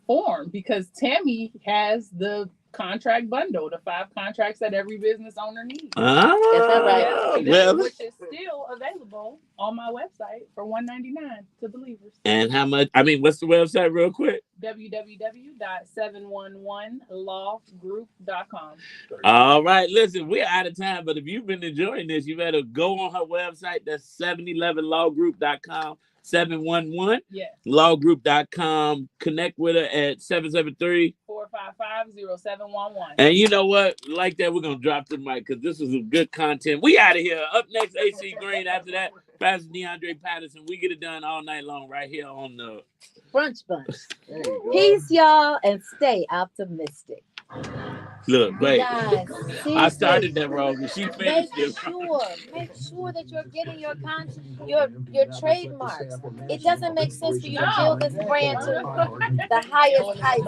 form, because Tammy has the contract bundle, the 5 contracts that every business owner needs. Which is still available on my website for $199 to believers. And how much? I mean, what's the website, real quick? www.711lawgroup.com. All right, listen, we're out of time, but if you've been enjoying this, you better go on her website. That's 711lawgroup.com. 711 lawgroup.com. Connect with her at 773-455-0711. And you know what? Like that, we're going to drop the mic because this is a good content. We out of here. Up next, AC Green. After that, Pastor DeAndre Patterson. We get it done all night long right here on the Brunch Bunch. Peace, y'all, and stay optimistic. Look, wait. Guys, I started that wrong, but she finished it. Make sure that you're getting your trademarks. It doesn't make sense for you to build this brand to the highest heights.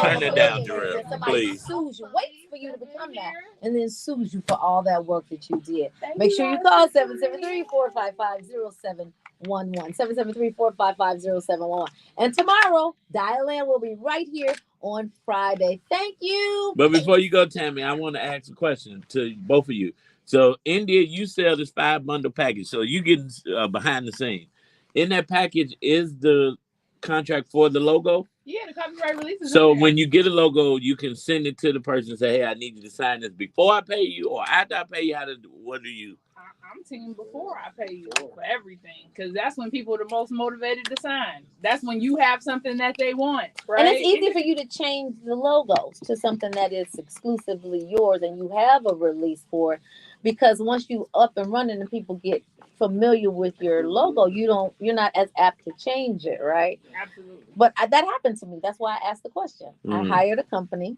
Turn it down, Jarrell, please. Sues you, waits for you to become that, and then sues you for all that work that you did. Make sure you call 773-455-0711. 773-455-0711. And tomorrow, Dial In will be right here on Friday. Thank you. But before you go, Tammy, I want to ask a question to both of you. So, India, you sell this 5 bundle package. So you getting behind the scenes. In that package is the contract for the logo? Yeah, the copyright release is so when you get a logo, you can send it to the person and say, hey, I need you to sign this before I pay you or after I pay you. What do you? I'm team before I pay you for everything, because that's when people are the most motivated to sign. That's when you have something that they want, right? And it's easy for you to change the logos to something that is exclusively yours and you have a release for it, because once you up and running and people get familiar with your logo, you're not as apt to change it, right? Absolutely. But that happened to me. That's why I asked the question. I hired a company.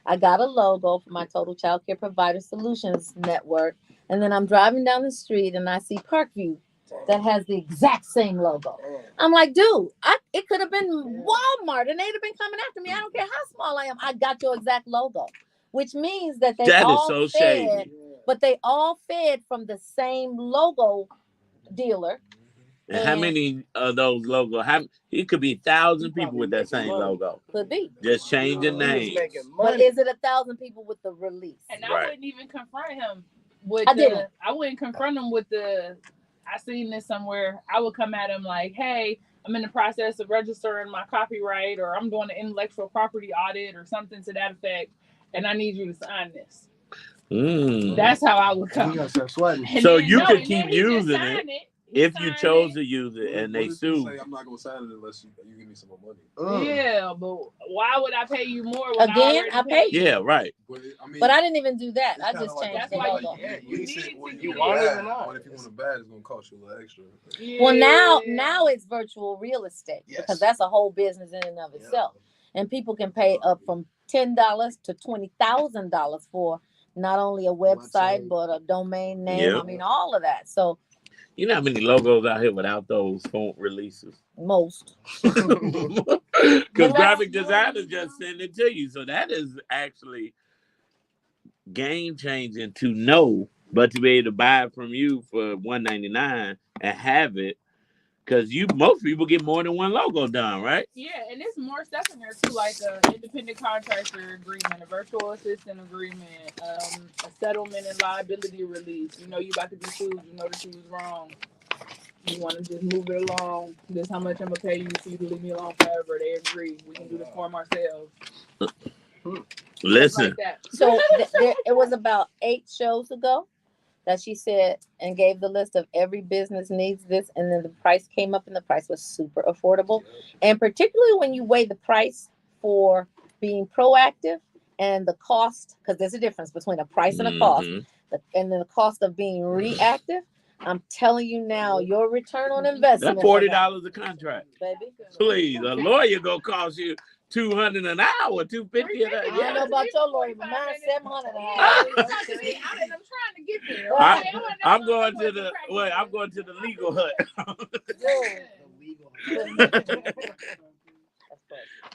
I got a logo for my Total Child Care Provider Solutions Network. And then I'm driving down the street and I see Parkview that has the exact same logo. I'm like, dude, it could have been Walmart and they'd have been coming after me. I don't care how small I am. I got your exact logo, which means that they all fed, but they all fed from the same logo dealer. And how many of those logos? It could be 1,000 people with that same logo. Could be. Just change the name. But is it 1,000 people with the release? And I wouldn't even confront him with I wouldn't confront him with I seen this somewhere. I would come at him like, hey, I'm in the process of registering my copyright, or I'm doing an intellectual property audit or something to that effect, and I need you to sign this. That's how I would come. So you could keep using it. If you chose to use it and they sue, I'm not gonna sign it unless you give me some more money. Yeah, but why would I pay you more? Again, I paid you. Yeah, right. But I didn't even do that. I just changed the logo. You want it or not? But if you want it bad, it's gonna cost you a little extra. Well, now it's virtual real estate because that's a whole business in and of itself, and people can pay up from $10 to $20,000 for not only a website but a domain name. Yep. I mean, all of that. So. You know how many logos out here without those font releases? Most. Because graphic designers just send it to you. So that is actually game changing to know, but to be able to buy it from you for $199 and have it. Because most people get more than one logo done, right? Yeah, and there's more stuff in there too, like an independent contractor agreement, a virtual assistant agreement, a settlement and liability release. You know you about to be sued. You know that you was wrong. You want to just move it along. This is how much I'm gonna pay you so you can leave me alone forever. They agree. We can do this for them ourselves. Listen. Like so it was about 8 shows ago. that she said and gave the list of every business needs this, and then the price came up and the price was super affordable. And particularly when you weigh the price for being proactive and the cost, because there's a difference between a price and a cost, and then the cost of being reactive. I'm telling you now, your return on investment. That's $40 a contract, baby. Please, a lawyer gonna cost you $200 an hour, $250 an hour. I don't know about your lawyer, but mine's $700 an hour. I'm trying to get there. I'm going to the I'm going to the legal hut.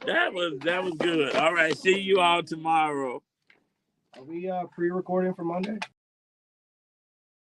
That was good. All right, see you all tomorrow. Are we pre-recording for Monday?